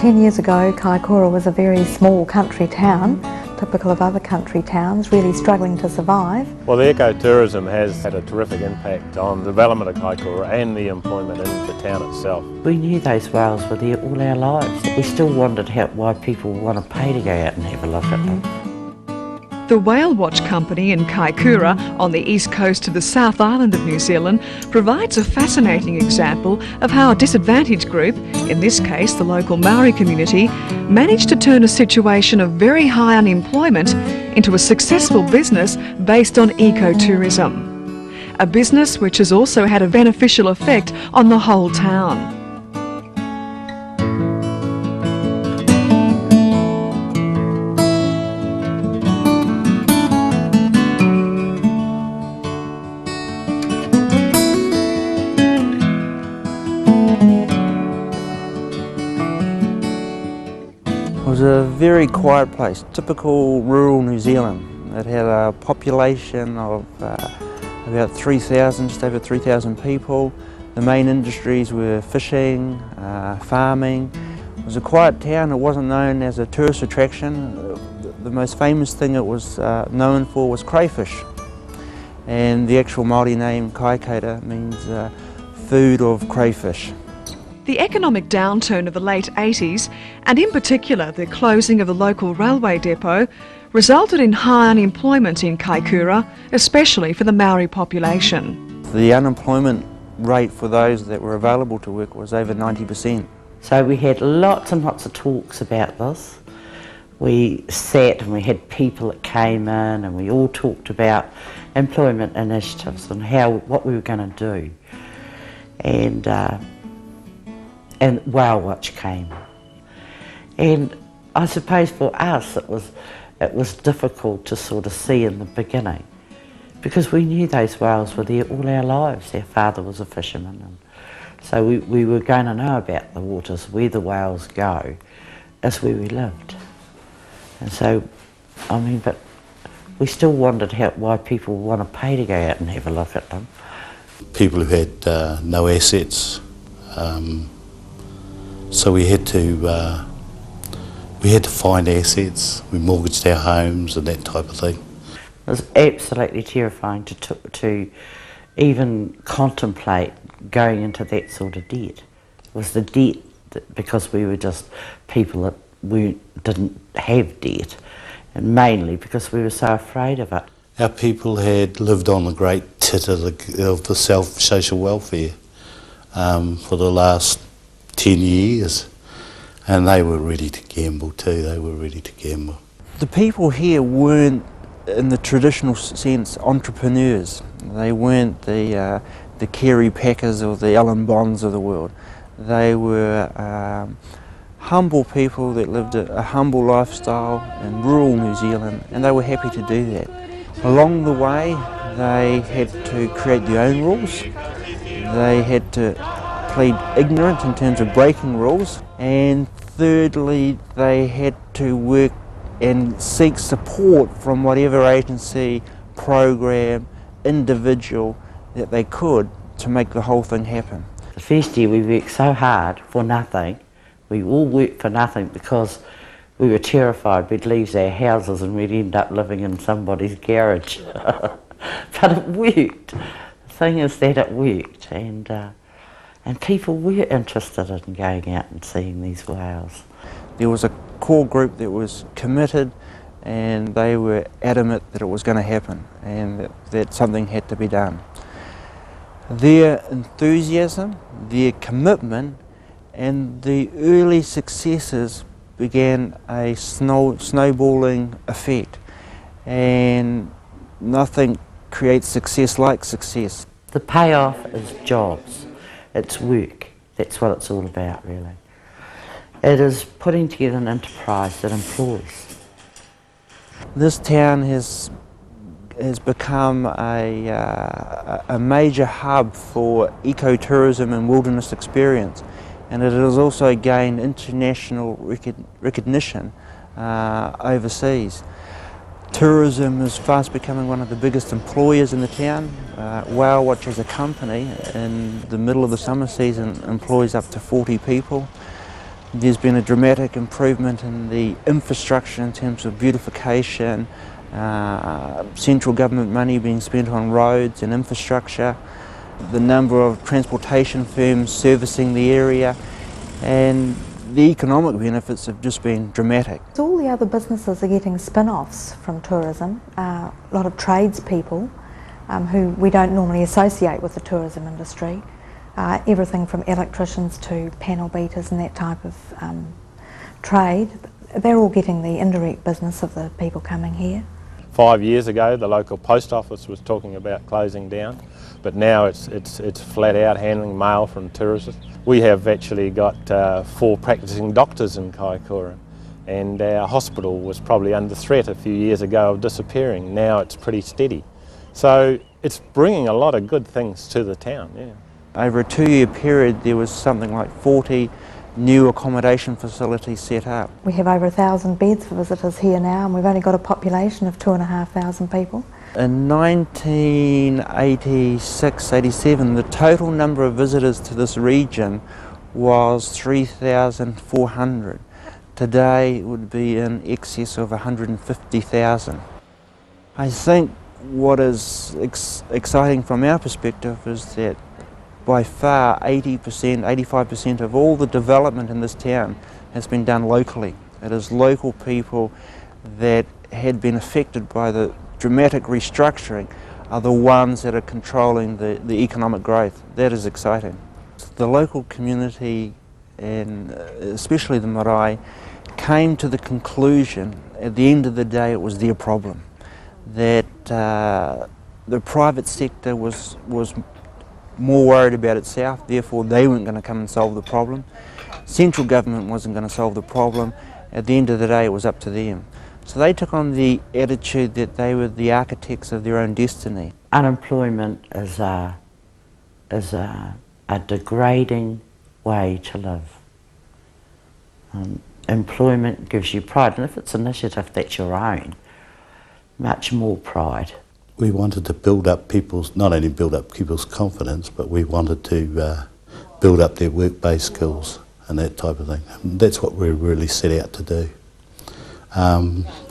10 years ago, Kaikoura was a very small country town, typical of other country towns, really struggling to survive. Well, the ecotourism has had a terrific impact on the development of Kaikoura and the employment in the town itself. We knew those whales were there all our lives. We still wondered why people want to pay to go out and have a look at them. The Whale Watch Company in Kaikoura, on the east coast of the South Island of New Zealand, provides a fascinating example of how a disadvantaged group, in this case the local Maori community, managed to turn a situation of very high unemployment into a successful business based on ecotourism. A business which has also had a beneficial effect on the whole town. It was a very quiet place, typical rural New Zealand. It had a population of about 3,000, just over 3,000 people. The main industries were fishing, farming. It was a quiet town. It wasn't known as a tourist attraction. The most famous thing it was known for was crayfish. And the actual Māori name, Kaikoura, means food of crayfish. The economic downturn of the late 80s, and in particular the closing of the local railway depot, resulted in high unemployment in Kaikoura, especially for the Maori population. The unemployment rate for those that were available to work was over 90%. So we had lots and lots of talks about this. We sat and we had people that came in and we all talked about employment initiatives and what we were going to do. And Whale Watch came. And I suppose for us it was difficult to sort of see in the beginning, because we knew those whales were there all our lives. Our father was a fisherman, and so we were going to know about the waters, where the whales go, as where we lived. And so, I mean, but we still wondered why people want to pay to go out and have a look at them. People who had no assets. So we had to find assets. We mortgaged our homes and that type of thing. It was absolutely terrifying to even contemplate going into that sort of debt. It was the debt because we were just people that didn't have debt, and mainly because we were so afraid of it. Our people had lived on the great tit of the social welfare for the last 10 years, and they were ready to gamble too. They were ready to gamble. The people here weren't, in the traditional sense, entrepreneurs. They weren't the Kerry Packers or the Alan Bonds of the world. They were humble people that lived a humble lifestyle in rural New Zealand, and they were happy to do that. Along the way, they had to create their own rules. They had to plead ignorant in terms of breaking rules, and thirdly, they had to work and seek support from whatever agency, program, individual that they could to make the whole thing happen. The first year we worked so hard for nothing. We all worked for nothing because we were terrified we'd leave our houses and we'd end up living in somebody's garage. But it worked. The thing is that it worked, and people were interested in going out and seeing these whales. There was a core group that was committed, and they were adamant that it was going to happen and that something had to be done. Their enthusiasm, their commitment, and the early successes began a snowballing effect, and nothing creates success like success. The payoff is jobs. It's work. That's what it's all about, really. It is putting together an enterprise that employs. This town has become a major hub for ecotourism and wilderness experience, and it has also gained international recognition overseas. Tourism is fast becoming one of the biggest employers in the town. Whale Watch as a company in the middle of the summer season employs up to 40 people. There's been a dramatic improvement in the infrastructure in terms of beautification, central government money being spent on roads and infrastructure, the number of transportation firms servicing the area, and the economic benefits have just been dramatic. All the other businesses are getting spin-offs from tourism. A lot of tradespeople who we don't normally associate with the tourism industry. Everything from electricians to panel beaters and that type of trade, they're all getting the indirect business of the people coming here. 5 years ago, the local post office was talking about closing down, but now it's flat out handling mail from tourists. We have actually got 4 practicing doctors in Kaikoura, and our hospital was probably under threat a few years ago of disappearing. Now it's pretty steady. So it's bringing a lot of good things to the town, yeah. Over a 2-year period, there was something like 40 new accommodation facilities set up. We have over 1,000 beds for visitors here now, and we've only got a population of 2,500 people. In 1986-87, the total number of visitors to this region was 3,400. Today it would be in excess of 150,000. I think what is exciting from our perspective is that by far 85% of all the development in this town has been done locally. It is local people that had been affected by the dramatic restructuring are the ones that are controlling the economic growth. That is exciting. The local community, and especially the marae, came to the conclusion at the end of the day it was their problem, that the private sector was more worried about itself, therefore they weren't going to come and solve the problem. Central government wasn't going to solve the problem. At the end of the day it was up to them. So they took on the attitude that they were the architects of their own destiny. Unemployment is a degrading way to live. Employment gives you pride, and if it's an initiative that's your own, much more pride. We wanted to build up people's, not only build up people's confidence, but we wanted to build up their work-based skills and that type of thing. And that's what we really set out to do.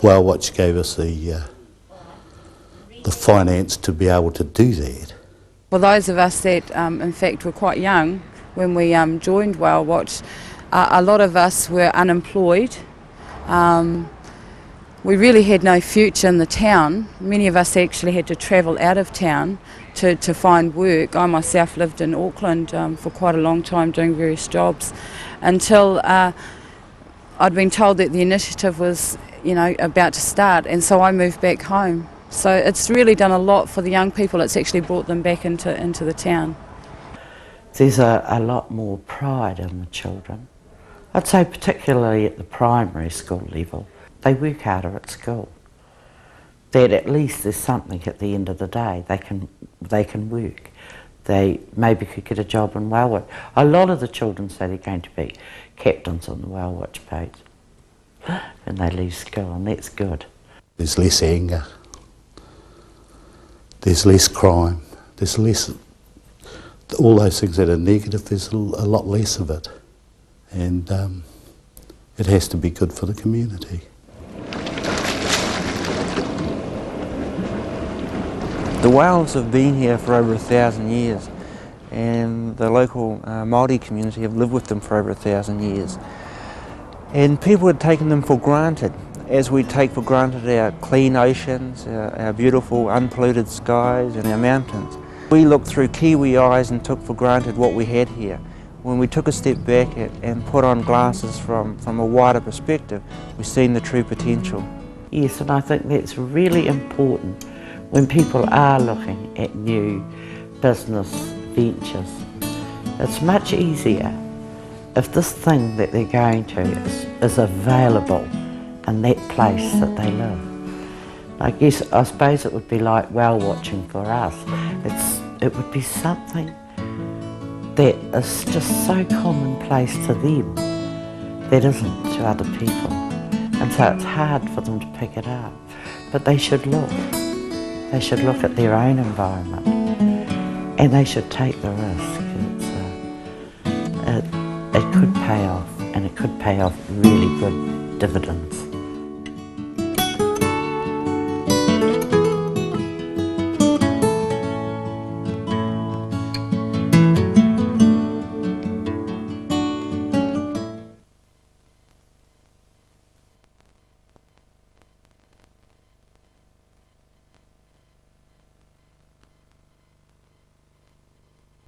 Whale Watch gave us the finance to be able to do that. Well, those of us that in fact were quite young when we joined Whale Watch, a lot of us were unemployed. We really had no future in the town. Many of us actually had to travel out of town to find work. I myself lived in Auckland for quite a long time doing various jobs until I'd been told that the initiative was, about to start, and so I moved back home. So it's really done a lot for the young people. It's actually brought them back into the town. There's a lot more pride in the children. I'd say particularly at the primary school level. They work harder at school. That at least there's something at the end of the day. They can work. They maybe could get a job in Whale Watch. A lot of the children say they're going to be captains on the Whale Watch boat when they leave school, and that's good. There's less anger. There's less crime. There's less, all those things that are negative, there's a lot less of it. And it has to be good for the community. The whales have been here for over 1,000 years, and the local Māori community have lived with them for over 1,000 years. And people had taken them for granted, as we take for granted our clean oceans, our beautiful unpolluted skies and our mountains. We looked through Kiwi eyes and took for granted what we had here. When we took a step back and put on glasses from a wider perspective, we've seen the true potential. Yes, and I think that's really important when people are looking at new business ventures. It's much easier if this thing that they're going to is available in that place that they live. I suppose it would be like whale watching for us. It would be something that is just so commonplace to them that isn't to other people. And so it's hard for them to pick it up. But they should look. They should look at their own environment, and they should take the risk. It could pay off. and it could pay off really good dividends.